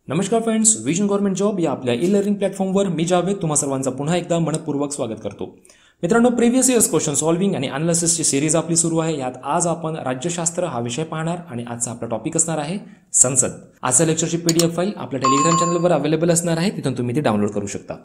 नमस्कार friends, vision government job या आपल्या ई लर्निंग प्लॅटफॉर्मवर मी जावेद तुम्हा सर्वांचा पुन्हा एकदा मनपूर्वक स्वागत करतो. मित्रांनो, प्रिव्हियस इयर्स क्वेश्चन सॉल्व्हिंग आणि अनालिसिसची सिरीज आपली सुरू आहे. यात आज आपण राज्यशास्त्र हा विषय पाहणार आणि आजचा आपला टॉपिक असणार आहे संसद. आजच्या लेक्चरची पीडीएफ फाईल आपल्या टेलिग्राम चॅनलवर अवेलेबल असणार आहे, तिथून तुम्ही ती डाउनलोड करू शकता.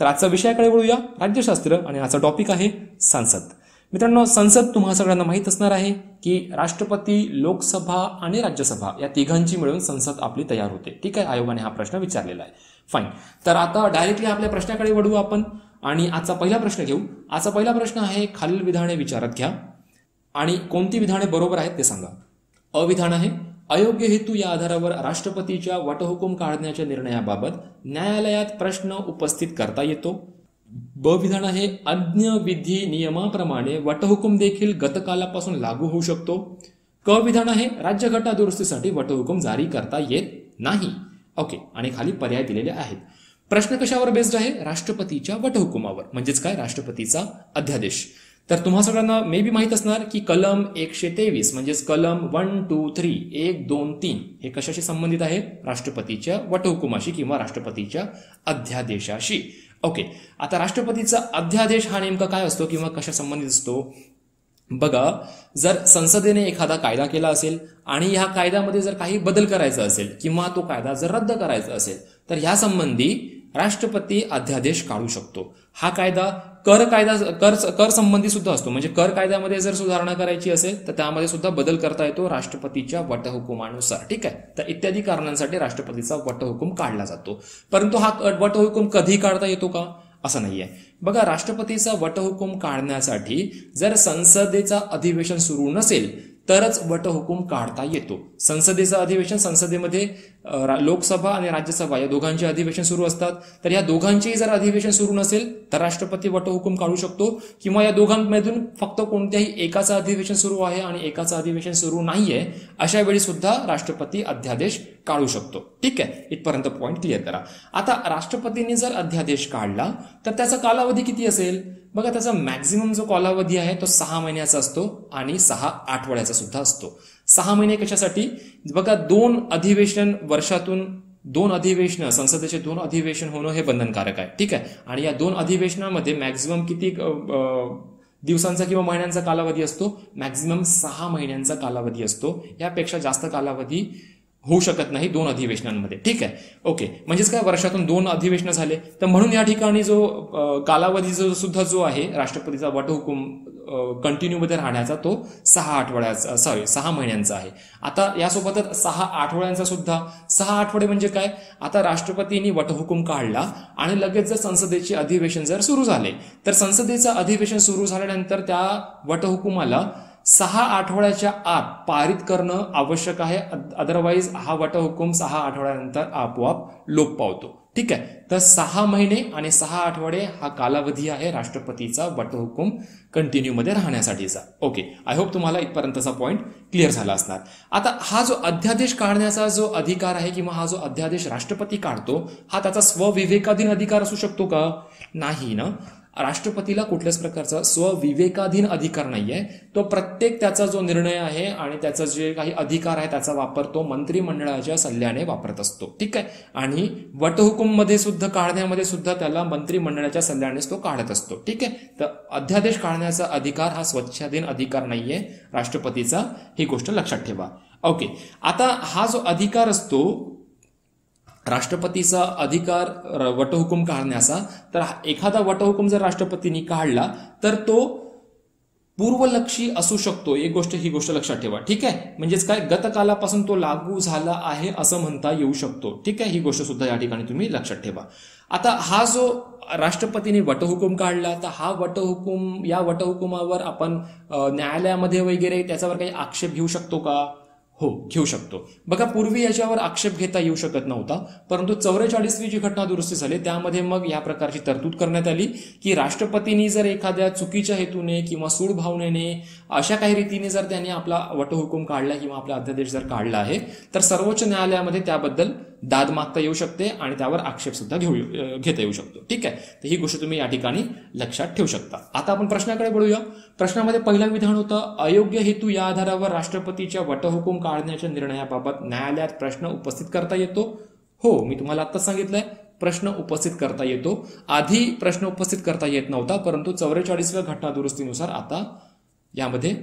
तर आजचा विषयाकडे वळूया, राज्यशास्त्र, आणि आजचा टॉपिक आहे संसद. मित्रांनो, संसद तुम्हाला सगळ्यांना माहित असणार आहे की राष्ट्रपती, लोकसभा आणि राज्यसभा या तिघांची मिळून संसद आपली तयार होते. ठीक आहे, आयोगाने हा प्रश्न विचारलेला आहे. फाईन. तर आता डायरेक्टली आपल्या प्रश्नाकडे वळू आपण आणि आजचा पहिला प्रश्न घेऊ. आजचा पहिला प्रश्न आहे, खालील विधाने विचारात घ्या आणि कोणती विधाने बरोबर आहेत ते सांगा. अविधान आहे, अयोग्य हेतू या आधारावर राष्ट्रपतीच्या वटहुकूम काढण्याच्या निर्णयाबाबत न्यायालयात प्रश्न उपस्थित करता येतो. ब विधान आहे, अन्य विधी नियमाप्रमाणे वटहुकूम देखील गतकालापासून लागू होऊ शकतो. क विधान आहे, राज्यघटना दुरुस्तीसाठी वटहुकूम जारी करता येत नाही. ओके, आणि खाली पर्याय दिलेले आहेत. प्रश्न कशावर बेस्ड आहे? राष्ट्रपतीच्या वटहुकुमावर, म्हणजेच काय, राष्ट्रपतीचा अध्यादेश. तर तुम्हा सगळ्यांना मे बी माहित असणार की कलम 123 म्हणजेच कलम 1, 2, 3 1, 2, 3 हे कशाशी संबंधित आहे? राष्ट्रपतीच्या वटहुकुमाशी किंवा राष्ट्रपतीच्या अध्यादेशाशी. ओके, आता राष्ट्रपतीचा अध्यादेश हा नेमका काय असतो किंवा कशा संबंधित असतो? बघा, जर संसदेने एखादा कायदा केला असेल आणि ह्या कायद्यामध्ये जर काही बदल करायचा असेल किंवा तो कायदा जर रद्द करायचा असेल तर ह्या संबंधी राष्ट्रपती अध्यादेश काढू शकतो. हा कायदा कर संबंधी सुद्धा असतो, म्हणजे कर कायद्यामध्ये जर सुधारणा करायची असेल तर त्यामध्ये सुद्धा बदल करता येतो राष्ट्रपतीच्या वटहुकुमानुसार. ठीक आहे, तर इत्यादी कारणांसाठी राष्ट्रपतीचा वटहुकूम काढला जातो. परंतु हा वटहुकूम कधी काढता येतो का? असं नाहीये. बघा, राष्ट्रपतीचा वटहुकूम काढण्यासाठी जर संसदेचा अधिवेशन सुरू नसेल तरच वटहुकूम काढता येतो. संसदेचं अधिवेशन, संसदेमध्ये लोकसभा आणि राज्यसभा या दोघांचे अधिवेशन सुरू असतात. तर या दोघांचेही जर अधिवेशन सुरू नसेल तर राष्ट्रपती वटहुकूम काढू शकतो, किंवा या दोघांमधून फक्त कोणत्याही एकाचं अधिवेशन सुरू आहे आणि एकाचं अधिवेशन सुरू नाहीये अशा वेळी सुद्धा राष्ट्रपती अध्यादेश काढू शकतो. ठीक आहे, इथपर्यंत पॉईंट क्लिअर करा. आता राष्ट्रपतींनी जर अध्यादेश काढला तर त्याचा कालावधी किती असेल? बघा, त्याचा मॅक्झिमम जो कालावधी आहे तो 6 महिन्याचा असतो आणि 6 आठवड्याचा सुद्धा असतो. 6 महिने कशासाठी? बघा, 2 अधिवेशन वर्षातून, 2 अधिवेशन, संसदेचे 2 अधिवेशन होणं हे बंधनकारक आहे. ठीक आहे, आणि या 2 अधिवेशनामध्ये मॅक्झिमम किती दिवसांचा किंवा महिन्यांचा कालावधी असतो? मॅक्झिमम 6 महिन्यांचा कालावधी असतो. यापेक्षा जास्त कालावधी होऊ शकत नाही 2 अधिवेशनांमध्ये. ठीक आहे, ओके, म्हणजेच काय, वर्षातून 2 अधिवेशनं झाले तर म्हणून या ठिकाणी जो कालावधी सुद्धा जो आहे राष्ट्रपतीचा वटहुकूम कंटिन्यू मध्ये राहण्याचा तो 6 महिन्यांचा आहे. आता यासोबतच 6 आठवड्यांचा सुद्धा. 6 आठवडे म्हणजे काय? आता राष्ट्रपतींनी वटहुकूम काढला आणि लगेच जर संसदेचे अधिवेशन जर सुरू झाले तर संसदेचं अधिवेशन सुरू झाल्यानंतर त्या वटहुकुमाला 6 आठवड्याच्या आत पारित करणं आवश्यक आहे. अदरवाईज हा वटहुकूम 6 आठवड्यानंतर आपोआप लोप पावतो. ठीक आहे, तर 6 महिने आणि 6 आठवडे हा कालावधी आहे राष्ट्रपतीचा वटहुकूम कंटिन्यू मध्ये राहण्यासाठीचा. ओके, आय होप तुम्हाला इथपर्यंतचा पॉईंट क्लिअर झाला असणार. आता हा जो अध्यादेश काढण्याचा जो अधिकार आहे किंवा हा जो अध्यादेश राष्ट्रपती काढतो हा त्याचा स्वविवेकाधीन अधिकार असू शकतो का? नाही ना. राष्ट्रपतीला कुठल्याच प्रकारचा स्वविवेकाधीन अधिकार नाहीये. तो प्रत्येक त्याचा जो निर्णय आहे आणि त्याचा जे काही अधिकार आहे त्याचा वापर तो मंत्रिमंडळाच्या सल्ल्याने वापरत असतो. ठीक आहे, आणि वटहुकूम मध्ये सुद्धा, काढण्यामध्ये सुद्धा त्याला मंत्रिमंडळाच्या सल्ल्यानेच तो काढत असतो. ठीक आहे, तर अध्यादेश काढण्याचा अधिकार हा स्वच्छाधीन अधिकार नाहीये राष्ट्रपतीचा, ही गोष्ट लक्षात ठेवा. ओके, आता हा जो अधिकार असतो राष्ट्रपतीचा अधिकार वटहुकूम काढण्याचा, तर एखादा वटहुकूम जर राष्ट्रपतींनी काढला तर तो पूर्वलक्षी असू शकतो. ही गोष्ट लक्षात ठेवा. ठीक आहे, म्हणजेच काय, गतकालापासून तो लागू झाला आहे असं म्हणता येऊ शकतो. ठीक आहे, ही गोष्ट सुद्धा या ठिकाणी तुम्ही लक्षात ठेवा. आता हा जो राष्ट्रपतींनी वटहुकूम काढला तर हा वटहुकूम, या वटहुकुमावर आपण न्यायालयामध्ये वगैरे त्याच्यावर काही आक्षेप घेऊ शकतो का? हो, घेऊ शकतो. बघा, पूर्वी याच्यावर आक्षेप घेता येऊ शकत नव्हता, परंतु 44वी जी घटना दुरुस्ती झाली त्यामध्ये मग या प्रकारची तरतूद करण्यात आली की राष्ट्रपतींनी जर एखाद्या चुकीच्या हेतूने किंवा सूड भावनेने अशा काही रीतीने जर त्यांनी आपला वटहुकूम काढला किंवा आपला अध्यादेश जर काढला आहे तर सर्वोच्च न्यायालयामध्ये त्याबद्दल दाद मागता येऊ शकते आणि त्यावर आक्षेप सुद्धा घेता येऊ शकतो. ठीक आहे, तर ही गोष्ट तुम्ही या ठिकाणी लक्षात ठेवू शकता. आता आपण प्रश्नाकडे वळूया. प्रश्नामध्ये पहिला विधान होतं, अयोग्य हेतू या आधारावर राष्ट्रपतीच्या वटहुकूम काढण्याच्या निर्णयाबाबत न्यायालयात प्रश्न उपस्थित करता येतो. हो, मी तुम्हाला आत्ताच सांगितलंय प्रश्न उपस्थित करता येतो. आधी प्रश्न उपस्थित करता येत नव्हता, परंतु 44व्या घटना दुरुस्तीनुसार आता यामध्ये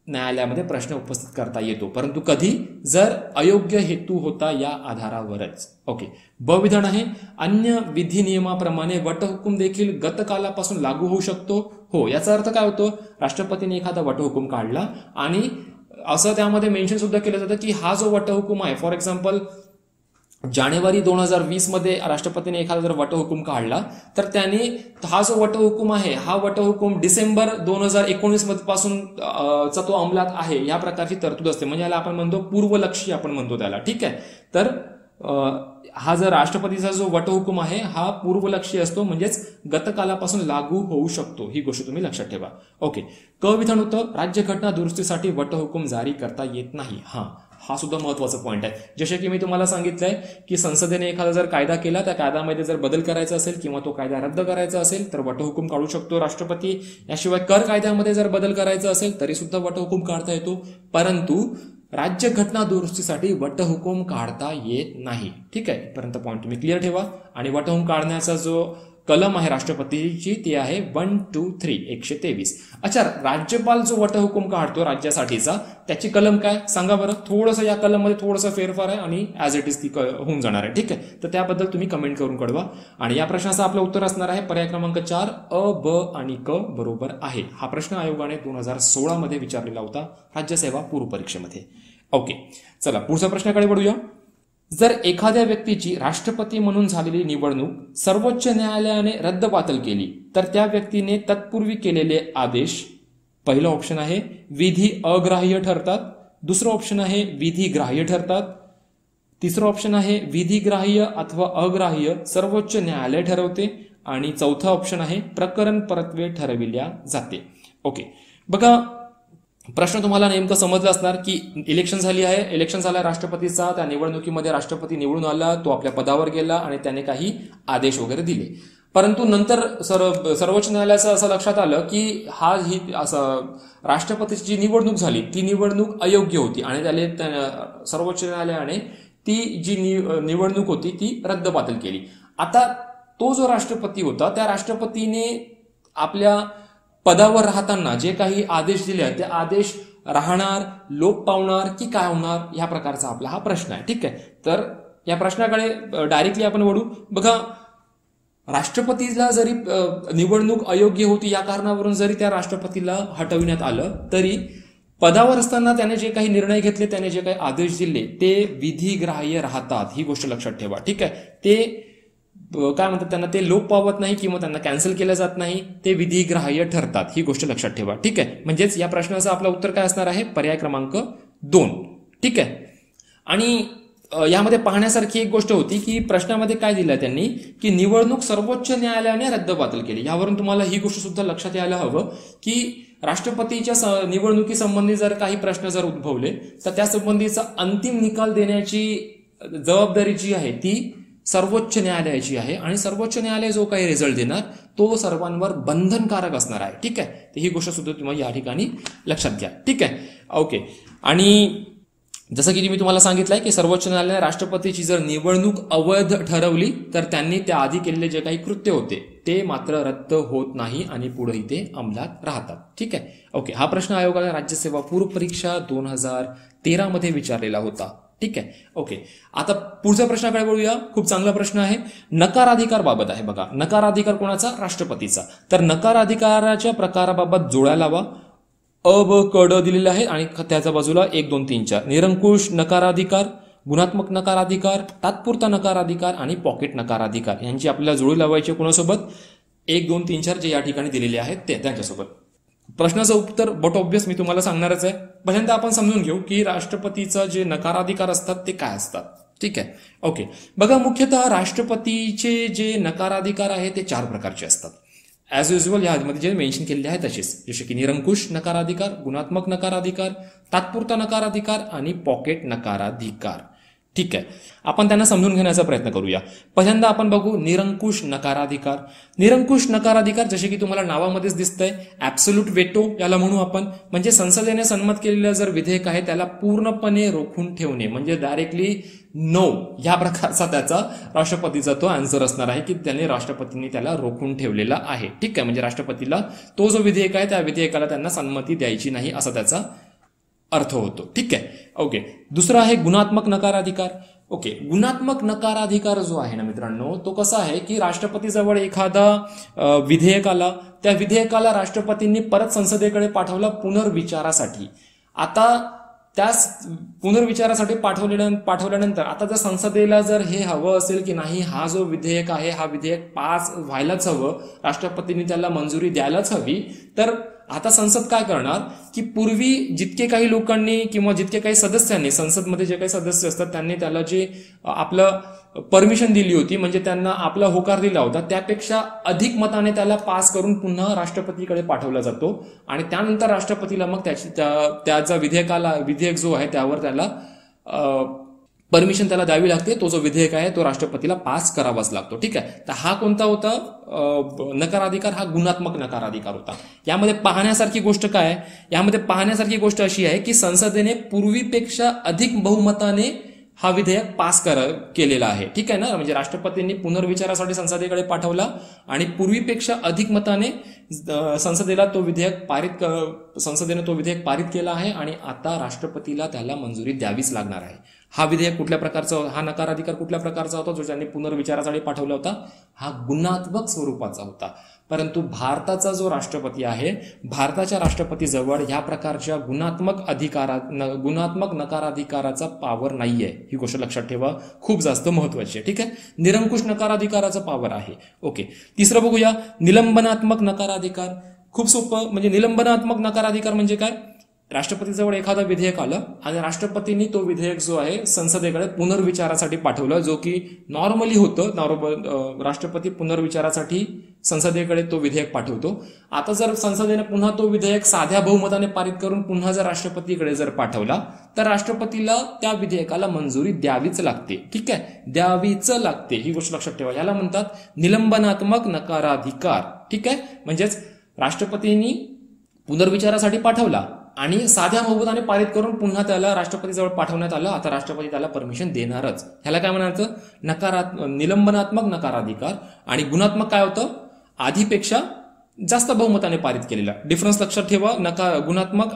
न्यायालयामध्ये प्रश्न उपस्थित करता येतो, परंतु कधी? जर अयोग्य हेतू होता या आधारावरच. ओके. ब विधान आहे, अन्य विधी नियमाप्रमाणे वटहुकूम देखील गतकालापासून लागू होऊ शकतो. हो, याचा अर्थ काय होतो? राष्ट्रपतीने एखादा वटहुकूम काढला आणि असं त्यामध्ये मेन्शन सुद्धा केलं जातं की हा जो वटहुकूम आहे, फॉर एक्झाम्पल जानेवारी 2020 मध्ये राष्ट्रपतीने एखादा जर वटहुकूम काढला तर त्याने हा जो वटहुकूम आहे हा वटहुकूम डिसेंबर 2019 पासून चा तो अंमलात आहे या प्रकारची तरतूद असते. म्हणजे याला आपण म्हणतो पूर्वलक्षी आपण म्हणतो त्याला. ठीक आहे. तर हा जर राष्ट्रपतीचा जो वटहुकूम आहे हा पूर्वलक्षी असतो, म्हणजेच गतकालापासून लागू होऊ शकतो. ही गोष्ट तुम्ही लक्षात ठेवा. ओके. क विधान होतं, राज्यघटना दुरुस्तीसाठी वटहुकूम जारी करता येत नाही. हा सुद्धा महत्वाचा पॉईंट आहे. जसे की मी तुम्हाला सांगितलंय की संसदेने एखादा जर कायदा केला, त्या कायद्यामध्ये जर बदल करायचा असेल किंवा तो कायदा रद्द करायचा असेल तर वटहुकूम काढू शकतो राष्ट्रपती. याशिवाय कर कायद्यामध्ये जर बदल करायचा असेल तरी सुद्धा वटहुकूम काढता येतो, परंतु राज्यघटना दुरुस्तीसाठी वटहुकूम काढता येत नाही. ठीक आहे. इथपर्यंत पॉईंट तुम्ही क्लिअर ठेवा. आणि वटहुकूम काढण्याचा जो कलम आहे राष्ट्रपतीची ती आहे 123. अच्छा, राज्यपाल जो वटहुकूम काढतो राज्यासाठीचा त्याची कलम काय सांगा बरं. थोडंसं या कलम मध्ये थोडंसं फेरफार आहे आणि ऍज इट इज ती होऊन जाणार आहे. ठीक आहे. तर त्याबद्दल तुम्ही कमेंट करून कळवा. आणि या प्रश्नाचं आपलं उत्तर असणार आहे पर्याय क्रमांक 4 अ, ब आणि क बरोबर आहे. हा प्रश्न आयोगाने 2016 मध्ये विचारलेला होता राज्यसेवा पूर्व परीक्षेमध्ये. ओके. चला पुढच्या प्रश्नाकडे वळूया. जर एखाद्या व्यक्तीची राष्ट्रपती म्हणून झालेली निवडणूक सर्वोच्च न्यायालयाने रद्दबातल केली तर त्या व्यक्तीने तत्पूर्वी केलेले आदेश, पहिलं ऑप्शन आहे विधी अग्राह्य ठरतात, दुसरं ऑप्शन आहे विधी ग्राह्य ठरतात, तिसरं ऑप्शन आहे विधी ग्राह्य अथवा अग्राह्य सर्वोच्च न्यायालय ठरवते, आणि चौथं ऑप्शन आहे प्रकरण परत्वे ठरविल्या जाते. ओके. बघा, प्रश्न तुम्हाला नेमकं समजलं असणार की इलेक्शन झाला राष्ट्रपतीचा, त्या निवडणुकीमध्ये राष्ट्रपती निवडून आला, तो आपल्या पदावर गेला आणि त्याने काही आदेश वगैरे दिले. परंतु नंतर सर्वोच्च न्यायालयाचं असं लक्षात आलं की ही राष्ट्रपतीची जी निवडणूक झाली ती निवडणूक अयोग्य होती आणि त्याने सर्वोच्च न्यायालयाने ती जी निवडणूक होती ती रद्दबातल केली. आता तो जो राष्ट्रपती होता त्या राष्ट्रपतीने आपल्या पदावर राहताना जे काही आदेश दिले ते आदेश राहणार, लोप पावणार की काय होणार, या प्रकारचा आपला हा प्रश्न आहे. ठीक आहे. तर या प्रश्नाकडे डायरेक्टली आपण वळू. बघा, राष्ट्रपतीला जरी निवडणूक अयोग्य होती या कारणावरून जरी त्या राष्ट्रपतीला हटविण्यात आलं तरी पदावर असताना त्याने जे काही निर्णय घेतले, त्याने जे काही आदेश दिले ते विधिग्राह्य राहतात. ही गोष्ट लक्षात ठेवा. ठीक आहे. ते काय म्हणतात, त्यांना ते लोप पावत नाही किंवा त्यांना कॅन्सल केलं जात नाही, ते विधिग्राह्य ठरतात. ही गोष्ट लक्षात ठेवा. ठीक आहे. म्हणजेच या प्रश्नाचं आपलं उत्तर काय असणार आहे पर्याय क्रमांक 2. ठीक आहे. आणि यामध्ये पाहण्यासारखी एक गोष्ट होती की प्रश्नामध्ये काय दिलं त्यांनी की निवडणूक सर्वोच्च न्यायालयाने रद्दबातल केली. यावरून तुम्हाला ही गोष्ट सुद्धा लक्षात यायला हवं की राष्ट्रपतीच्या निवडणुकीसंबंधी जर काही प्रश्न जर उद्भवले तर त्या संबंधीचा अंतिम निकाल देण्याची जबाबदारी जी आहे ती सर्वोच्च न्यायालयाची आहे आणि सर्वोच्च न्यायालय जो काही रिझल्ट देणार तो सर्वांवर बंधनकारक असणार आहे. ठीक आहे. तर ही गोष्ट सुद्धा तुम्ही या ठिकाणी लक्षात घ्या. ठीक आहे. ओके. आणि जसं की मी तुम्हाला सांगितलंय की सर्वोच्च न्यायालयाने राष्ट्रपतीची जर निवडणूक अवैध ठरवली तर त्यांनी त्याआधी केलेले जे काही कृत्य होते ते मात्र रद्द होत नाही आणि पुढेही ते अंमलात राहतात. ठीक आहे. ओके. हा प्रश्न आयोगाने राज्यसेवा पूर्व परीक्षा 2013 मध्ये विचारलेला होता. ठीक आहे. ओके. आता पुढच्या प्रश्नाकडे वळूया. खूप चांगला प्रश्न आहे. नकाराधिकार बाबत आहे. बघा, नकाराधिकार कोणाचा? राष्ट्रपतीचा. तर नकाराधिकाराच्या प्रकाराबाबत जोड्या लावा. अ, ब, क, ड दिलेले आहे आणि त्याच्या बाजूला 1, 2, 3, 4 निरंकुश नकाराधिकार, गुणात्मक नकाराधिकार, तात्पुरता नकाराधिकार आणि पॉकेट नकाराधिकार यांची आपल्याला जोडी लावायची कोणासोबत? 1, 2, 3, 4 जे या ठिकाणी दिलेले आहेत त्यांच्यासोबत. प्रश्नाचं उत्तर बट ऑब्वियस मी तुम्हाला सांगणारच आहे. पहिल्यांदा आपण समजून घेऊ की राष्ट्रपतीचं जे नकाराधिकार असतात ते काय असतात. ठीक आहे. ओके. बघा, मुख्यतः राष्ट्रपतीचे जे नकाराधिकार आहे ते 4 प्रकारचे असतात. ॲज युजल यामध्ये जे मेन्शन केलेले आहे तसेच, जसे की निरंकुश नकाराधिकार, गुणात्मक नकाराधिकार, तात्पुरता नकाराधिकार आणि पॉकेट नकाराधिकार. ठीक आहे, आपण त्यांना समजून घेण्याचा प्रयत्न करूया. पहिल्यांदा आपण बघू निरंकुश नकाराधिकार. निरंकुश नकाराधिकार जसे की तुम्हाला नावामध्येच दिसतंय, ऍब्सोल्यूट वेटो याला म्हणू आपण. म्हणजे संसदेने संमत केलेलं जर विधेयक आहे त्याला पूर्णपणे रोखून ठेवणे, म्हणजे डायरेक्टली नो या प्रकारचा त्याचा राष्ट्रपतीचा तो आन्सर असणार आहे की त्याने राष्ट्रपतींनी त्याला रोखून ठेवलेला आहे. ठीक आहे, म्हणजे राष्ट्रपतीला तो जो विधेयक आहे त्या विधेयकाला त्यांना संमती द्यायची नाही असा त्याचा अर्थ होतो. ठीक आहे, ओके. दुसरा आहे गुणात्मक नकाराधिकार. ओके, गुणात्मक नकाराधिकार जो आहे ना मित्रांनो, तो कसा आहे की राष्ट्रपतीजवळ एखादा विधेयक आला, त्या विधेयकाला राष्ट्रपतींनी परत संसदेकडे पाठवला पुनर्विचारासाठी. आता त्या पुनर्विचारासाठी पाठवल्यानंतर आता जर संसदेला जर हे हवं असेल की नाही, हा जो विधेयक आहे हा विधेयक पास व्हायलाच हवं, राष्ट्रपतींनी त्याला मंजुरी द्यायलाच हवी, तर आता संसद काय करणार की पूर्वी जितके काही लोकांनी किंवा जितके काही सदस्यांनी, संसदमध्ये जे काही सदस्य असतात त्यांनी त्याला जे आपलं परमिशन दिली होती, म्हणजे त्यांना आपला होकार दिला होता, त्यापेक्षा अधिक मताने त्याला पास करून पुन्हा राष्ट्रपतीकडे पाठवला जातो आणि त्यानंतर राष्ट्रपतीला मग त्याचा विधेयक जो आहे त्यावर त्याला परमिशन त्याला द्यावी लागते. तो जो विधेयक आहे तो राष्ट्रपतीला पास करावाच लागतो. ठीक आहे, तर हा कोणता होता नकाराधिकार? हा गुणात्मक नकाराधिकार होता. यामध्ये पाहण्यासारखी गोष्ट काय आहे? यामध्ये पाहण्यासारखी गोष्ट अशी आहे की संसदेने पूर्वीपेक्षा अधिक बहुमताने हा विधेयक पास केलेला आहे. ठीक आहे ना, म्हणजे राष्ट्रपतींनी पुनर्विचारासाठी संसदेकडे पाठवला आणि पूर्वीपेक्षा अधिक मताने संसदेने तो विधेयक पारित केला आहे आणि आता राष्ट्रपतीला त्याला मंजुरी द्यावीच लागणार आहे. हा विधेयक कुठल्या प्रकारचा, हा नकाराधिकार कुठल्या प्रकारचा होता जो त्यांनी पुनर्विचारासाठी पाठवला होता? हा गुणात्मक स्वरूपाचा होता. परंतु भारताचा जो राष्ट्रपती आहे, भारताच्या राष्ट्रपतीजवळ या प्रकारच्या गुणात्मक नकाराधिकाराचा पॉवर नाहीये. ही गोष्ट लक्षात ठेवा, खूप जास्त महत्वाची आहे. ठीक आहे, निरंकुश नकाराधिकाराचा पॉवर आहे. ओके, तिसरं बघूया निलंबनात्मक नकाराधिकार. खूप सोपं, म्हणजे निलंबनात्मक नकाराधिकार म्हणजे काय? राष्ट्रपतीजवळ एखादं विधेयक आलं आणि राष्ट्रपतींनी तो विधेयक जो आहे संसदेकडे पुनर्विचारासाठी पाठवलं, जो की नॉर्मली होतं. राष्ट्रपती पुनर्विचारासाठी संसदेकडे तो विधेयक पाठवतो. आता जर संसदेने पुन्हा तो विधेयक साध्या बहुमताने पारित करून पुन्हा जर राष्ट्रपतीकडे जर पाठवला तर राष्ट्रपतीला त्या विधेयकाला मंजुरी द्यावीच लागते. ठीक आहे, द्यावीच लागते. ही गोष्ट लक्षात ठेवा. याला म्हणतात निलंबनात्मक नकाराधिकार. ठीक आहे, म्हणजेच राष्ट्रपतींनी पुनर्विचारासाठी पाठवला आणि साध्या बहुमताने पारित करून पुन्हा त्याला राष्ट्रपतीजवळ पाठवण्यात आलं. आता राष्ट्रपती त्याला परमिशन देणारच. ह्याला काय म्हणायचं? निलंबनात्मक नकाराधिकार. आणि गुणात्मक काय होतं? आधीपेक्षा जास्त बहुमताने पारित केलेला. डिफरन्स लक्षात ठेवा गुणात्मक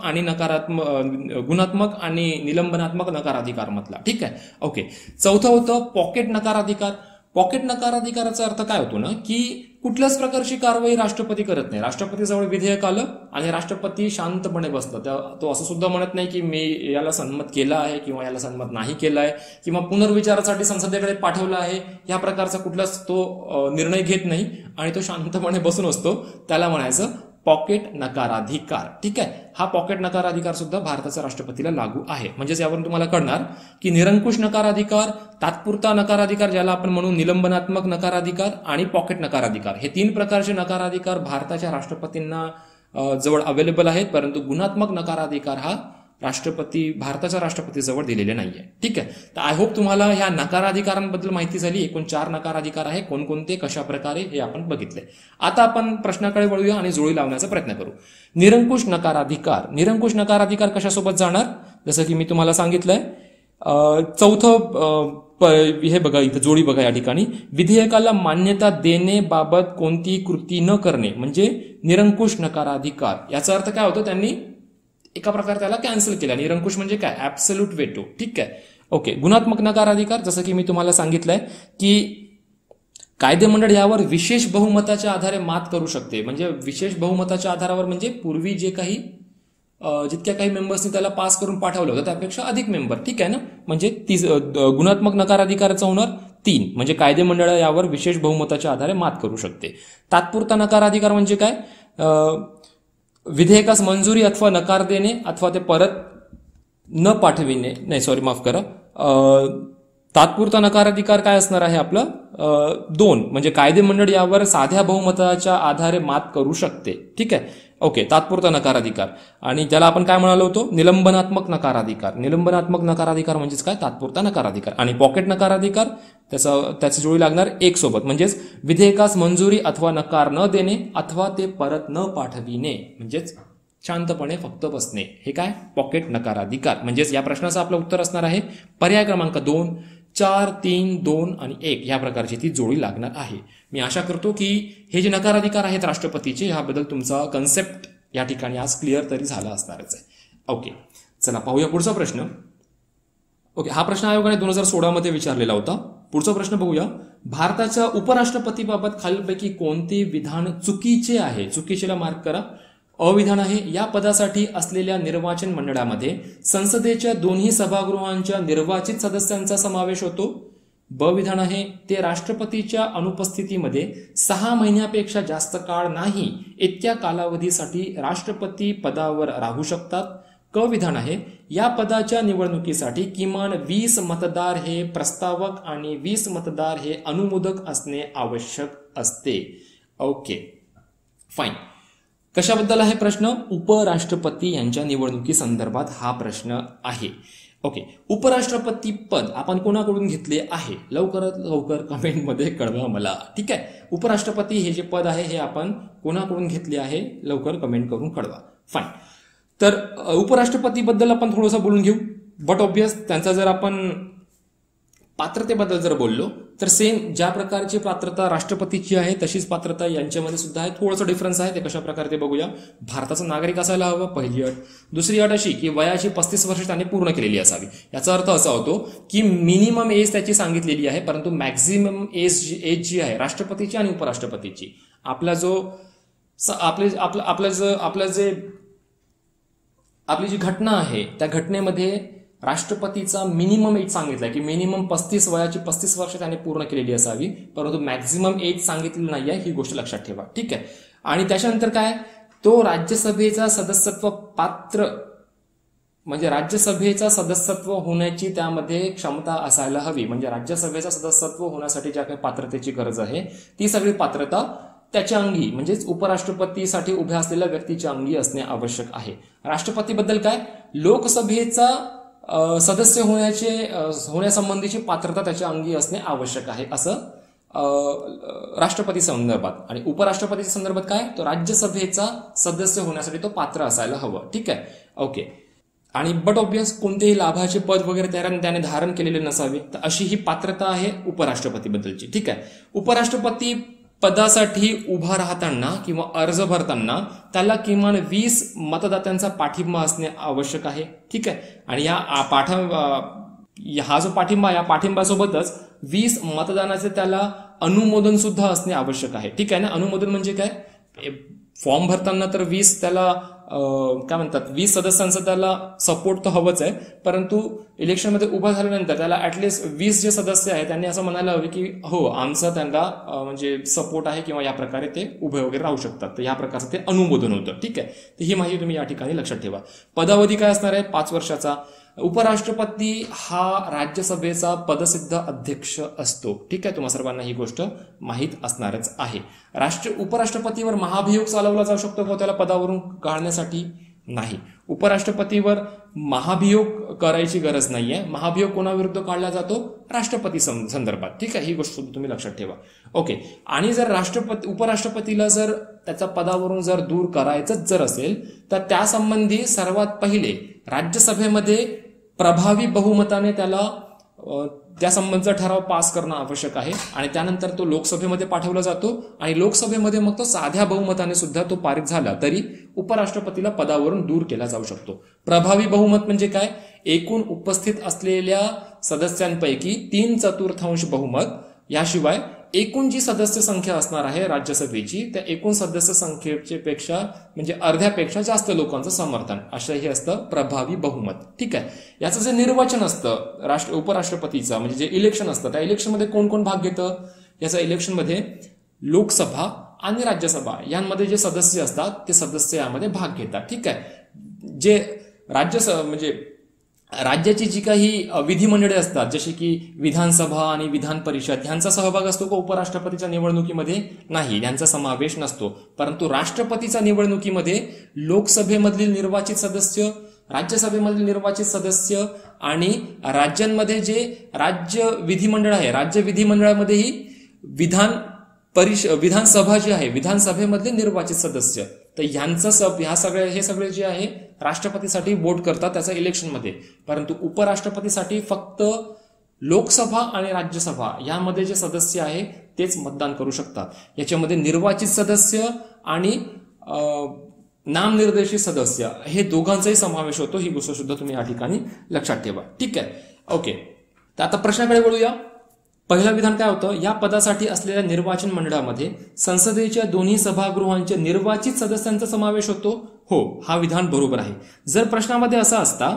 आणि निलंबनात्मक नकाराधिकार मधला. ठीक आहे, ओके. चौथं होतं पॉकेट नकाराधिकार. पॉकेट नकाराधिकाराचा अर्थ काय होतो ना, की कुठल्याच प्रकारची कारवाई राष्ट्रपती करत नाही. राष्ट्रपतीजवळ विधेयक आलं आणि राष्ट्रपती शांतपणे बसलं. तो असं सुद्धा म्हणत नाही की मी याला संमत केलं आहे किंवा याला संमत नाही केलं आहे किंवा पुनर्विचारासाठी संसदेकडे पाठवलं आहे, या प्रकारचा कुठलाच तो निर्णय घेत नाही आणि तो शांतपणे बसून असतो. त्याला म्हणायचं पॉकेट नकाराधिकार. ठीक आहे, हा पॉकेट नकाराधिकार सुद्धा भारताच्या राष्ट्रपतीला लागू आहे. म्हणजेच यावरून तुम्हाला कळणार की निरंकुश नकाराधिकार, तात्पुरता नकाराधिकार ज्याला आपण म्हणू, निलंबनात्मक नकाराधिकार आणि पॉकेट नकाराधिकार, हे 3 प्रकारचे नकाराधिकार भारताच्या राष्ट्रपतींना जवळ अवेलेबल आहेत. परंतु गुणात्मक नकाराधिकार हा भारताच्या राष्ट्रपतीजवळ दिलेले नाहीये. ठीक आहे, तर आय होप तुम्हाला ह्या नकाराधिकारांबद्दल माहिती झाली. एकूण 4 नकाराधिकार आहे, कोणकोणते, कशा प्रकारे, हे आपण बघितले. आता आपण प्रश्नाकडे वळूया आणि जुळी लावण्याचा प्रयत्न करू. निरंकुश नकाराधिकार. निरंकुश नकाराधिकार कशासोबत जाणार? जसं की मी तुम्हाला सांगितलंय, चौथं हे बघा, इथं जोडी बघा या ठिकाणी, विधेयकाला मान्यता देण्याबाबत कोणतीही कृती न करणे म्हणजे निरंकुश नकाराधिकार. याचा अर्थ काय होतो? त्यांनी एका प्रकारे त्याला कॅन्सल केला. निरंकुश म्हणजे काय? Absolute veto. ठीक आहे, ओके. गुणात्मक नकाराधिकार, जसं की मी तुम्हाला सांगितलंय की कायदेमंडळ यावर विशेष बहुमताच्या आधारे मात करू शकते. म्हणजे विशेष बहुमताच्या आधारावर म्हणजे पूर्वी जे काही जितक्या काही मेंबर्सनी त्याला पास करून पाठवलं होतं त्यापेक्षा अधिक मेंबर. ठीक आहे ना, म्हणजे गुणात्मक नकाराधिकाराचा होणार 3, म्हणजे कायदेमंडळ यावर विशेष बहुमताच्या आधारे मात करू शकते. तात्पुरता नकाराधिकार म्हणजे काय? विधेयकास मंजुरी अथवा नकार देणे अथवा ते परत न पाठविणे. नाही, सॉरी, माफ करा. तात्पुरता नकाराधिकार काय असणार आहे आपलं? 2, म्हणजे कायदेमंडळ यावर साध्या बहुमताच्या आधारे मात करू शकते. ठीक आहे, ओके, तात्पुरता नकार अधिकार. आणि ज्याला आपण काय म्हणालो होतो, निलंबनात्मक नकार अधिकार. निलंबनात्मक नकार अधिकार म्हणजेच काय, तात्पुरता नकार अधिकार. आणि पॉकेट नकार अधिकार त्याची जोडी लागणार एक सोबत, म्हणजेच विधेयकास मंजुरी अथवा नकार न देणे अथवा ते परत न पाठविणे, म्हणजेच शांतपणे फक्त बसणे, हे काय, पॉकेट नकार अधिकार. म्हणजेच या प्रश्नाचं आपलं उत्तर असणार आहे पर्याय क्रमांक 2, 4, 3, 2 आणि 1 या प्रकारची ती जोडी लागणार आहे. मी आशा करतो की हे जे नकार अधिकार आहेत राष्ट्रपतीचे, ह्याबद्दल तुमचा कन्सेप्ट या ठिकाणी आज क्लिअर तरी झाला असणारच आहे. ओके, चला पाहूया पुढचा प्रश्न. ओके, हा प्रश्न आयोगाने 2016 मध्ये विचारलेला होता. पुढचा प्रश्न बघूया. भारताच्या उपराष्ट्रपतीबाबत खालीलपैकी कोणते विधान चुकीचे आहे? चुकीचेला मार्क करा. अविधान आहे, या पदासाठी असलेल्या निर्वाचन मंडळामध्ये संसदेच्या दोन्ही सभागृहांच्या निर्वाचित सदस्यांचा समावेश होतो. ब विधान आहे, ते राष्ट्रपतीच्या अनुपस्थितीमध्ये 6 महिन्यापेक्षा जास्त काळ नाही इतक्या कालावधीसाठी राष्ट्रपती पदावर राहू शकतात. क विधान आहे, या पदाच्या निवडणुकीसाठी किमान 20 मतदार हे प्रस्तावक आणि 20 मतदार हे अनुमोदक असणे आवश्यक असते. Okay, fine. कशाबद्दल आहे प्रश्न? उपराष्ट्रपती यांच्या निवडणुकी संदर्भात हा प्रश्न आहे. ओके, उपराष्ट्रपती पद आपण कोणाकडून घेतले आहे? लवकरात लवकर कमेंटमध्ये कळवा मला. ठीक आहे, उपराष्ट्रपती हे जे पद आहे हे आपण कोणाकडून घेतले आहे, लवकर कमेंट करून कळवा. फाईन. तर उपराष्ट्रपतीबद्दल आपण थोडंसं बोलून घेऊ. बट ऑब्वियस त्यांचा जर आपण पात्रतेबद्दल जर बोललो तर सेम ज्या प्रकारची पात्रता राष्ट्रपतीची आहे तशीच पात्रता यांच्यामध्ये सुद्धा आहे. थोडंसं डिफरन्स आहे, ते कशा प्रकारे ते बघूया. भारताचा नागरिक असायला हवा, पहिली अट. दुसरी अट अशी की वयाची 35 वर्ष त्याने पूर्ण केलेली असावी. याचा अर्थ असा होतो की मिनिमम एज त्याची सांगितलेली आहे, परंतु मॅक्झिमम एज जी आहे राष्ट्रपतीची आणि उपराष्ट्रपतीची, आपली जी घटना आहे त्या घटनेमध्ये राष्ट्रपतीचा मिनिमम एज सांगितलाय की मिनिमम वयाची 35 वर्ष त्याने पूर्ण केलेली असावी, परंतु मॅक्झिमम एज सांगितलेली नाही आहे, ही गोष्ट लक्षात ठेवा. ठीक आहे. आणि त्याच्यानंतर काय, तो राज्यसभेचा सदस्यत्व पात्र, म्हणजे राज्यसभेचा सदस्यत्व होण्याची त्यामध्ये क्षमता असायला हवी. म्हणजे राज्यसभेचा सदस्यत्व होण्यासाठी ज्या काही पात्रतेची गरज आहे ती सगळी पात्रता त्याच्या अंगी, म्हणजेच उपराष्ट्रपतीसाठी उभ्या असलेल्या व्यक्तीच्या अंगी असणे आवश्यक आहे. राष्ट्रपतीबद्दल काय, लोकसभेचा सदस्य होण्यासंबंधीची पात्रता त्याच्या अंगी असणे आवश्यक आहे, असं राष्ट्रपती संदर्भात. आणि उपराष्ट्रपतीच्या संदर्भात काय, तो राज्यसभेचा सदस्य होण्यासाठी तो पात्र असायला हवं. ठीक आहे. ओके. आणि बट ऑब्वियस कोणतेही लाभाचे पद वगैरे त्याने धारण केलेले नसावे, तर अशी ही पात्रता आहे उपराष्ट्रपतीबद्दलची. ठीक आहे. उपराष्ट्रपती पदासाठी उभा राहताना किंवा अर्ज भरताना त्याला किमान 20 मतदात्यांचा पाठिंबा असणे आवश्यक आहे. ठीक आहे. आणि हा जो पाठिंबा, या पाठिंब्यासोबतच 20 मतदानाचे त्याला अनुमोदन सुद्धा असणे आवश्यक आहे. ठीक आहे ना. अनुमोदन म्हणजे काय, फॉर्म भरताना तर 20 त्याला काय म्हणतात, 20 सदस्यांचा त्याला सपोर्ट तर हवंच आहे, परंतु इलेक्शनमध्ये उभा झाल्यानंतर त्याला ऍटलिस्ट 20 जे सदस्य आहेत त्यांनी असं म्हणायला हवे की हो, आमचा त्यांना म्हणजे सपोर्ट आहे किंवा या प्रकारे ते उभे वगैरे राहू शकतात. तर या प्रकारचं ते अनुमोदन होतं. ठीक आहे. तर ही माहिती तुम्ही या ठिकाणी लक्षात ठेवा. पदावधी काय असणार आहे, 5 वर्षाचा. उपराष्ट्रपती हा राज्यसभेचा पदसिद्ध अध्यक्ष असतो. ठीक आहे. तुम्हा सर्वांना ही गोष्ट माहीत असणारच आहे. उपराष्ट्रपतीवर महाभियोग चालवला जाऊ शकतो का त्याला पदावरून काढण्यासाठी? नाही. उपराष्ट्रपतीवर महाभियोग करायची गरज नाहीये. महाभियोग कोणाविरुद्ध काढला जातो? राष्ट्रपती संदर्भात. ठीक आहे. ही गोष्ट तुम्ही लक्षात ठेवा. ओके. आणि जर उपराष्ट्रपतीला जर त्याच्या पदावरून जर दूर करायचंच जर असेल तर त्यासंबंधी सर्वात पहिले राज्यसभेमध्ये प्रभावी बहुमताने त्याला त्यासंबंधीचा ठराव पास करणं आवश्यक आहे. आणि त्यानंतर तो लोकसभेमध्ये पाठवला जातो आणि लोकसभेमध्ये मग तो साध्या बहुमताने सुद्धा तो पारित झाला तरी उपराष्ट्रपतीला पदावरून दूर केला जाऊ शकतो. प्रभावी बहुमत म्हणजे काय, एकूण उपस्थित असलेल्या सदस्यांपैकी 3/4 बहुमत, याशिवाय एकूण जी सदस्य संख्या असणार आहे राज्यसभेची त्या एकूण सदस्य संख्येपेक्षा म्हणजे अर्ध्यापेक्षा जास्त लोकांचं समर्थन, असं हे असतं प्रभावी बहुमत. ठीक आहे. याचं जे निर्वाचन असतं उपराष्ट्रपतीचं, म्हणजे जे इलेक्शन असतं, त्या इलेक्शनमध्ये कोण कोण भाग घेतं? याचा इलेक्शनमध्ये लोकसभा आणि राज्यसभा यांमध्ये जे सदस्य असतात ते सदस्य यामध्ये भाग घेतात. ठीक आहे. जे राज्यसभा म्हणजे राज्याची जी काही विधिमंडळे असतात, जसे की विधानसभा आणि विधान परिषद, ह्यांचा सहभाग असतो का उपराष्ट्रपतीच्या निवडणुकीमध्ये? नाही, यांचा समावेश नसतो. परंतु राष्ट्रपतीच्या निवडणुकीमध्ये लोकसभेमधील निर्वाचित सदस्य, राज्यसभेमधील निर्वाचित सदस्य आणि राज्यांमध्ये जे राज्य विधिमंडळ आहे, राज्य विधिमंडळामध्येही विधानसभा जी आहे, विधानसभेमधले निर्वाचित सदस्य, तर हे सगळे जे आहे राष्ट्रपतीसाठी वोट करतात त्याच्या इलेक्शनमध्ये. परंतु उपराष्ट्रपतीसाठी फक्त लोकसभा आणि राज्यसभा यामध्ये जे सदस्य आहे तेच मतदान करू शकतात. याच्यामध्ये निर्वाचित सदस्य आणि नामनिर्देशित सदस्य हे दोघांचाही समावेश होतो. ही गोष्ट सुद्धा तुम्ही या ठिकाणी लक्षात ठेवा. ठीक आहे, ओके. तर आता प्रश्नाकडे वळूया. पहिलं विधान काय होतं? या पदासाठी असलेल्या निर्वाचन मंडळामध्ये संसदेच्या दोन्ही सभागृहांच्या निर्वाचित सदस्यांचा समावेश होतो. हो, हा विधान बरोबर आहे. जर प्रश्नामध्ये असा असता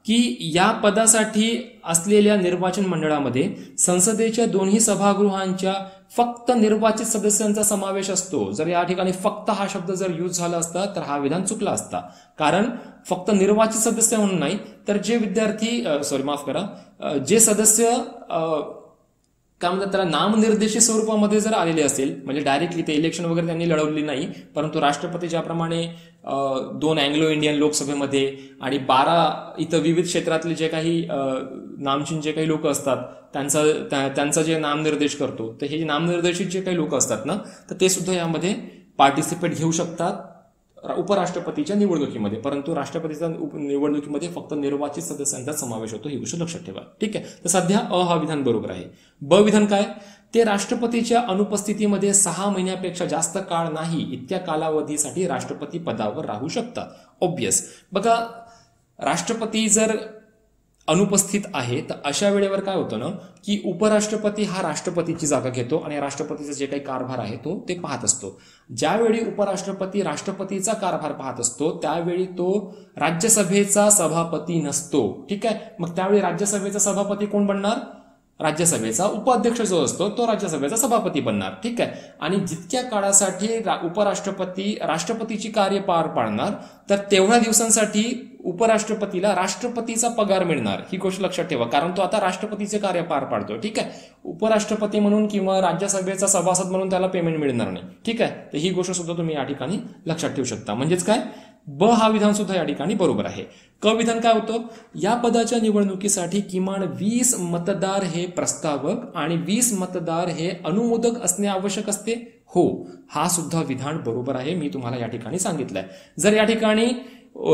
की या पदासाठी असलेल्या निर्वाचन मंडळामध्ये संसदेच्या दोन्ही सभागृहांच्या फक्त निर्वाचित सदस्यांचा समावेश असतो, जर या ठिकाणी फक्त हा शब्द जर यूज झाला असता तर हा विधान चुकला असता. कारण फक्त निर्वाचित सदस्य म्हणून नाही, तर जे सदस्य काय म्हणतात त्याला, नामनिर्देशित स्वरूपामध्ये जर आलेले असेल, म्हणजे डायरेक्टली ते इलेक्शन वगैरे त्यांनी लढवली नाही, परंतु राष्ट्रपती ज्याप्रमाणे 2 अँग्लो इंडियन लोकसभेमध्ये आणि 12 इथं विविध क्षेत्रातले जे काही नामचीन जे काही लोक असतात त्यांचा जे नामनिर्देश करतो, तर हे जे नामनिर्देशित जे काही लोक असतात ना, तर ते सुद्धा यामध्ये पार्टिसिपेट घेऊ शकतात उपराष्ट्रपतीच्या निवडणुकीमध्ये. परंतु राष्ट्रपतीच्या निवडणुकीमध्ये फक्त निर्वाचित सदस्यांचा समावेश होतो. ही गोष्ट लक्षात ठेवा. ठीक आहे, तर सध्या हा विधान बरोबर आहे. ब विधान काय? ते राष्ट्रपतीच्या अनुपस्थितीमध्ये 6 महिन्यापेक्षा जास्त काळ नाही इतक्या कालावधीसाठी राष्ट्रपती पदावर राहू शकतात. ऑब्वियस. बघा, राष्ट्रपती जर अनुपस्थित आहे तर अशा वेळेवर काय होतं ना, की उपराष्ट्रपती हा राष्ट्रपतीची जागा घेतो आणि राष्ट्रपतीचा जे काही कारभार आहे तो ते पाहत असतो. ज्यावेळी उपराष्ट्रपती राष्ट्रपतीचा कारभार पाहत असतो त्यावेळी तो राज्यसभेचा सभापती नसतो. ठीक आहे, मग त्यावेळी राज्यसभेचा सभापती कोण बनणार? राज्यसभेचा उपाध्यक्ष जो असतो तो राज्यसभेचा सभापती बनणार. ठीक आहे, आणि जितक्या काळासाठी उपराष्ट्रपती राष्ट्रपतीची कार्य पार पाडणार तर तेवढ्या दिवसांसाठी उपराष्ट्रपतीला राष्ट्रपतीचा पगार मिळणार. ही गोष्ट लक्षात ठेवा, कारण तो आता राष्ट्रपतीचे कार्य पार पाडतो. ठीक आहे, उपराष्ट्रपती म्हणून किंवा राज्यसभेचा सभासद म्हणून त्याला पेमेंट मिळणार नाही. ठीक आहे, तर ही गोष्ट सुद्धा तुम्ही या ठिकाणी लक्षात ठेवू शकता. म्हणजेच काय, ब हा विधान सुद्धा या ठिकाणी बरोबर आहे. क विधान काय होतं? या पदाच्या निवडणुकीसाठी किमान 20 मतदार हे प्रस्तावक आणि 20 मतदार हे अनुमोदक असणे आवश्यक असते. हो, हा सुद्धा विधान बरोबर आहे. मी तुम्हाला या ठिकाणी सांगितलंय. जर या ठिकाणी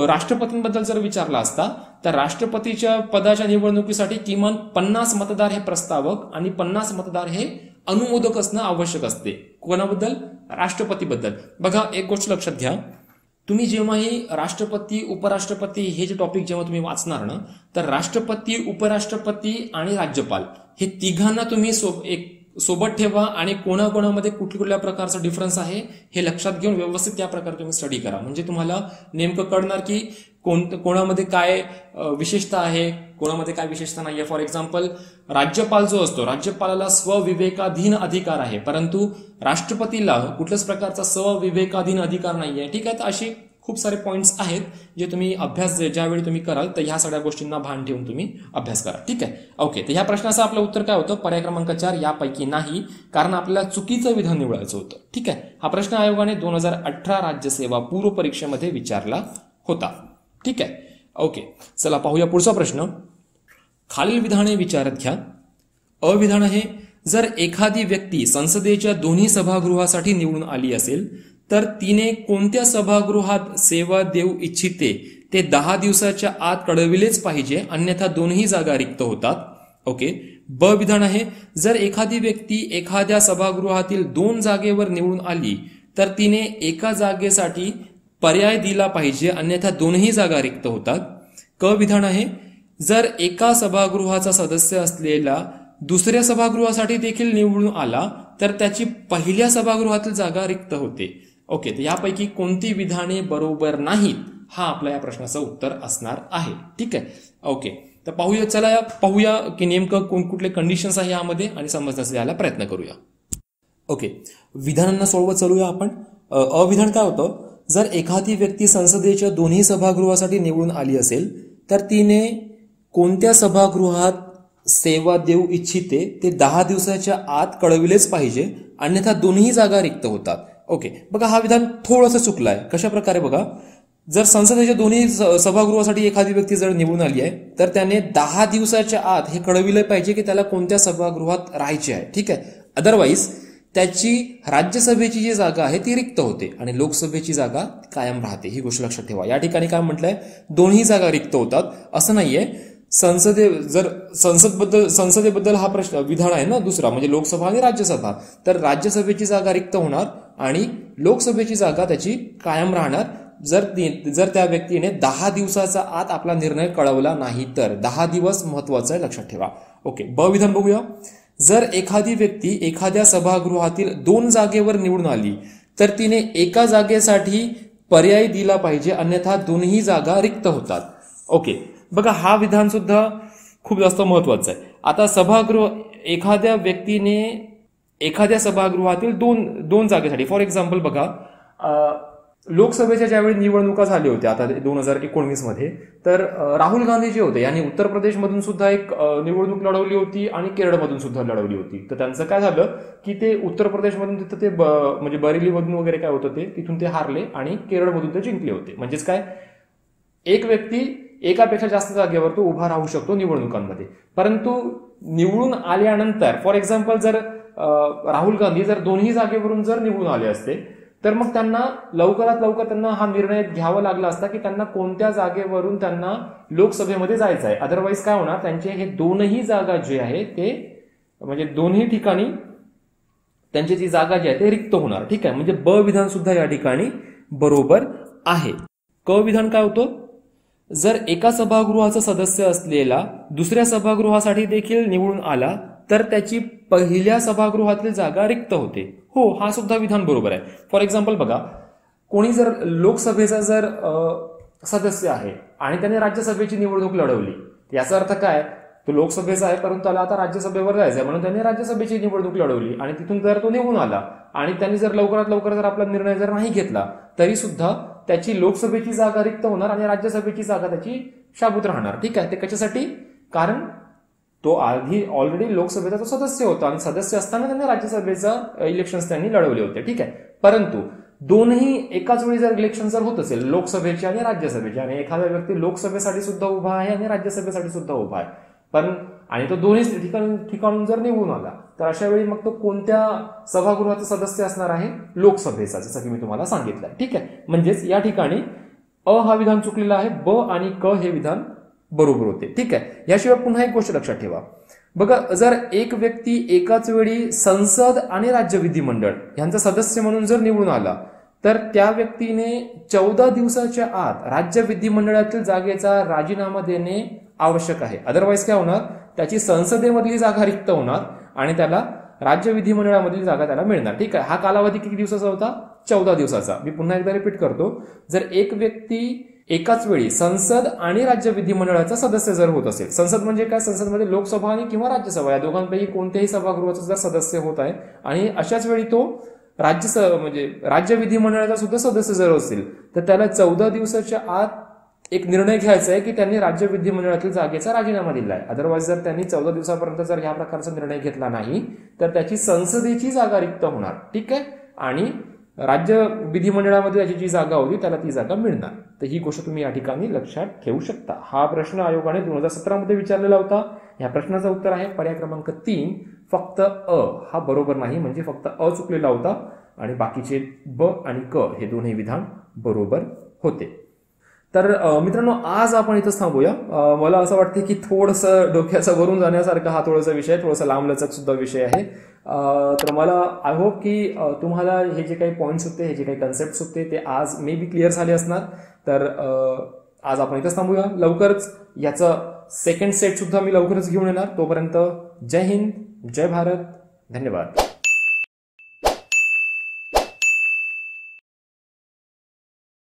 राष्ट्रपतींबद्दल जर विचारला असता तर राष्ट्रपतीच्या पदाच्या निवडणुकीसाठी किमान 50 मतदार हे प्रस्तावक आणि 50 मतदार हे अनुमोदक असणं आवश्यक असते. कोणाबद्दल? राष्ट्रपतीबद्दल. बघा, एक गोष्ट लक्षात घ्या, तुम्ही जेव्हाही राष्ट्रपती उपराष्ट्रपती हे जे टॉपिक जेव्हा तुम्ही वाचणार ना, तर राष्ट्रपती, उपराष्ट्रपती आणि राज्यपाल हे तिघांना तुम्ही सोबत ठेवा आणि कोणाकोणामध्ये कुठल्या प्रकारचा डिफरन्स आहे हे लक्षात घेऊन व्यवस्थित त्या प्रकारे तुम्ही स्टडी करा. म्हणजे तुम्हाला नेमकं कळणार की कोणामध्ये काय विशेषता आहे, कोणामध्ये काय विशेषता नाहीये. फॉर एक्झाम्पल, राज्यपाल जो असतो, राज्यपालाला स्वविवेकाधीन अधिकार आहे, परंतु राष्ट्रपतीला कुठल्याच प्रकारचा स्वविवेकाधीन अधिकार नाहीये. ठीक आहे, तर अशी खूप सारे पॉइंट्स आहेत जे तुम्ही अभ्यास ज्यावेळी तुम्ही कराल तर ह्या सगळ्या गोष्टींना भान ठेवून तुम्ही अभ्यास करा. ठीक आहे, ओके. तर ह्या प्रश्नाचं आपलं उत्तर काय होतं? पर्याय क्रमांक 4 यापैकी नाही, कारण आपल्याला चुकीचं विधान निवडायचं होतं. ठीक आहे, हा प्रश्न आयोगाने 2018 राज्यसेवा पूर्व परीक्षेमध्ये विचारला होता. ठीक आहे, ओके. चला पाहूया पुढचा प्रश्न. खालील विधाने विचारात घ्या. अविधान आहे, जर एखादी व्यक्ती संसदेच्या दोन्ही सभागृहासाठी निवडून आली असेल तर तिने कोणत्या सभागृहात सेवा देऊ इच्छिते ते 10 दिवसाच्या आत कळविलेच पाहिजे, अन्यथा दोन्ही जागा रिक्त होतात. ओके. ब विधान आहे, जर एखादी व्यक्ती एखाद्या सभागृहातील 2 जागेवर निवडून आली तर तिने एका जागेसाठी पर्याय दिला पाहिजे, अन्यथा दोन्ही जागा रिक्त होतात. क विधान आहे, जर एका सभागृहाचा सदस्य असलेला दुसऱ्या सभागृहासाठी देखील निवडून आला तर त्याची पहिल्या सभागृहातील जागा रिक्त होते. ओके, तर यापैकी कोणती विधाने बरोबर नाहीत हा आपल्या या प्रश्नाचं उत्तर असणार आहे. ठीक आहे, ओके. तर पाहूया की नेमकं कुठले कंडिशन्स आहे यामध्ये आणि समजण्याचा यायला प्रयत्न करूया. ओके, विधानांना सोडवत चालूया आपण. अविधान काय होतं? जर एखादी व्यक्ती संसदेच्या दोन्ही सभागृहासाठी निवडून आली असेल तर तिने कोणत्या सभागृहात सेवा देऊ इच्छिते ते 10 दिवसाच्या आत कळविलेच पाहिजे, अन्यथा दोन्ही जागा रिक्त होतात. ओके, बघा हा विधान थोडंसं चुकलं आहे. कशा प्रकारे बघा, जर संसदेच्या दोन्ही सभागृहासाठी एखादी व्यक्ती जर निवडून आली आहे तर त्याने 10 दिवसाच्या आत हे कळविलं पाहिजे की त्याला कोणत्या सभागृहात राहायचे आहे. ठीक आहे, अदरवाईज त्याची राज्यसभेची जी जागा आहे ती रिक्त होते आणि लोकसभेची जागा कायम राहते. ही गोष्ट लक्षात ठेवा. या ठिकाणी काय म्हटलंय, दोन्ही जागा रिक्त होतात असं नाहीये. संसदेबद्दल हा प्रश्न विधान आहे ना दुसरा, म्हणजे लोकसभा आणि राज्यसभा, तर राज्यसभेची जागा रिक्त होणार आणि लोकसभेची जागा त्याची कायम राहणार जर त्या व्यक्तीने 10 दिवसाचा आत आपला निर्णय कळवला नाही तर. 10 दिवस महत्वाचं आहे, लक्षात ठेवा. ओके, ब विधान बघूया. जर एखादी व्यक्ती एखाद्या सभागृहातील 2 जागेवर निवडून आली तर तिने एका जागेसाठी पर्याय दिला पाहिजे, अन्यथा दोन्ही जागा रिक्त होतात. ओके, बघा हा विधान सुद्धा खूप जास्त महत्वाचं आहे. आता एखाद्या व्यक्तीने एखाद्या सभागृहातील दोन जागेसाठी, फॉर एक्झाम्पल बघा, लोकसभेच्या ज्यावेळी निवडणुका झाल्या होत्या आता 2019 मध्ये, तर राहुल गांधी जे होते यांनी उत्तर प्रदेशमधून सुद्धा एक निवडणूक लढवली होती आणि केरळमधून सुद्धा लढवली होती. तर त्यांचं काय झालं की ते उत्तर प्रदेशमधून तिथं ते म्हणजे बरेलीमधून वगैरे काय होतं ते तिथून ते हारले आणि केरळमधून ते जिंकले होते. म्हणजेच काय, एक व्यक्ती एकापेक्षा जास्त जागेवर तो उभा राहू शकतो निवडणुकांमध्ये. परंतु निवडून आल्यानंतर फॉर एक्झाम्पल जर राहुल गांधी जर दोन्ही जागेवरून जर निवडून आले असते तर मग त्यांना लवकरात लवकर त्यांना हा निर्णय घ्यावा लागला असता की त्यांना कोणत्या जागेवरून त्यांना लोकसभेमध्ये जायचं आहे. अदरवाईज काय होणार, त्यांचे हे दोनही जागा जे आहे ते म्हणजे दोन्ही ठिकाणी त्यांची जी जागा जी आहे ते रिक्त होणार. ठीक आहे, म्हणजे ब विधान सुद्धा या ठिकाणी बरोबर आहे. क विधान काय होतं, जर एका सभागृहाचा सदस्य असलेला दुसऱ्या सभागृहासाठी देखील निवडून आला तर त्याची पहिल्या सभागृहातील जागा रिक्त होते. हो, हा सुद्धा विधान बरोबर आहे. फॉर एक्झाम्पल बघा, कोणी जर लोकसभेचा जर सदस्य आहे आणि त्याने राज्यसभेची निवडणूक लढवली, याचा अर्थ काय, तो लोकसभेचा आहे परंतु त्याला आता राज्यसभेवर जायचं आहे म्हणून त्याने राज्यसभेची निवडणूक लढवली आणि तिथून जर तो निवडून आला आणि त्यांनी जर लवकरात लवकर जर आपला निर्णय जर नाही घेतला तरी सुद्धा त्याची लोकसभेची जागा रिक्त होणार आणि राज्यसभेची जागा त्याची शाबूत राहणार. ठीक आहे, ते कशासाठी, कारण तो आधी ऑलरेडी लोकसभेचा तो सदस्य होता आणि सदस्य असताना त्यांनी राज्यसभेचा इलेक्शन त्यांनी लढवले होते. ठीक आहे, परंतु दोन्ही एकाच वेळी जर इलेक्शन जर होत असेल लोकसभेचे आणि राज्यसभेचे आणि एखादा व्यक्ती लोकसभेसाठी सुद्धा उभा आहे आणि राज्यसभेसाठी सुद्धा उभा आहे पण आणि तो दोन्ही ठिकाणून जर निवडून आला तर अशा वेळी मग तो कोणत्या सभागृहाचा सदस्य असणार आहे, लोकसभेचा, जसं की मी तुम्हाला सांगितलं. ठीक आहे, म्हणजेच या ठिकाणी अ हा विधान चुकलेला आहे, ब आणि क हे विधान बरोबर होते. ठीक आहे, याशिवाय पुन्हा एक गोष्ट लक्षात ठेवा. बघा, जर एक व्यक्ती एकाच वेळी संसद आणि राज्य विधिमंडळ यांचा सदस्य म्हणून जर निवडून आला तर त्या व्यक्तीने 14 दिवसाच्या आत राज्य विधिमंडळातील जागेचा राजीनामा देणे आवश्यक आहे. अदरवाईज काय होणार, त्याची संसदेमधली जागा रिक्त होणार आणि त्याला राज्य विधिमंडळामधील जागा त्याला मिळणार. ठीक आहे, हा कालावधी किती दिवसाचा होता, 14 दिवसाचा. मी पुन्हा एकदा रिपीट करतो, जर एक व्यक्ती एकाच वेळी संसद आणि राज्य विधिमंडळाचा सदस्य जर होत असेल, संसद म्हणजे काय, संसदमध्ये लोकसभा आणि किंवा राज्यसभा या दोघांपैकी कोणत्याही सभागृहाचा जर सदस्य होत आहे आणि अशाच वेळी तो राज्य विधिमंडळाचा सुद्धा सदस्य जर असेल तर त्याला 14 दिवसाच्या आत एक निर्णय घ्यायचा आहे की त्यांनी राज्य विधिमंडळातील जागेचा राजीनामा दिला आहे. अदरवाईज जर त्यांनी 14 दिवसापर्यंत जर ह्या प्रकारचा निर्णय घेतला नाही तर त्याची संसदेची जागा रिक्त होणार. ठीक आहे, आणि राज्य विधिमंडळामध्ये त्याची जी जागा होती त्याला ती जागा मिळणार. तर ही गोष्ट तुम्ही या ठिकाणी लक्षात ठेवू शकता. हा प्रश्न आयोगाने 2017 मध्ये विचारलेला होता. या प्रश्नाचं उत्तर आहे पर्याय क्रमांक 3, फक्त अ हा बरोबर नाही, म्हणजे फक्त अ चुकलेला होता आणि बाकीचे ब आणि क हे दोन्ही विधान बरोबर होते. तर मित्रांनो, आज आपण इथंच थांबूया. मला असं वाटतं की थोडंसं डोक्याचं वरून जाण्यासारखा हा थोडासा विषय, थोडासा लांबलचक सुद्धा विषय आहे. तर मला आय होप की तुम्हाला हे जे काही पॉईंट्स होते, हे जे काही कन्सेप्ट होते ते आज मे बी क्लिअर झाले असणार. तर आज आपण इथंच थांबूया. लवकरच याचं सेकंड सेट सुद्धा मी लवकरच घेऊन येणार. तोपर्यंत जय हिंद, जय भारत, धन्यवाद.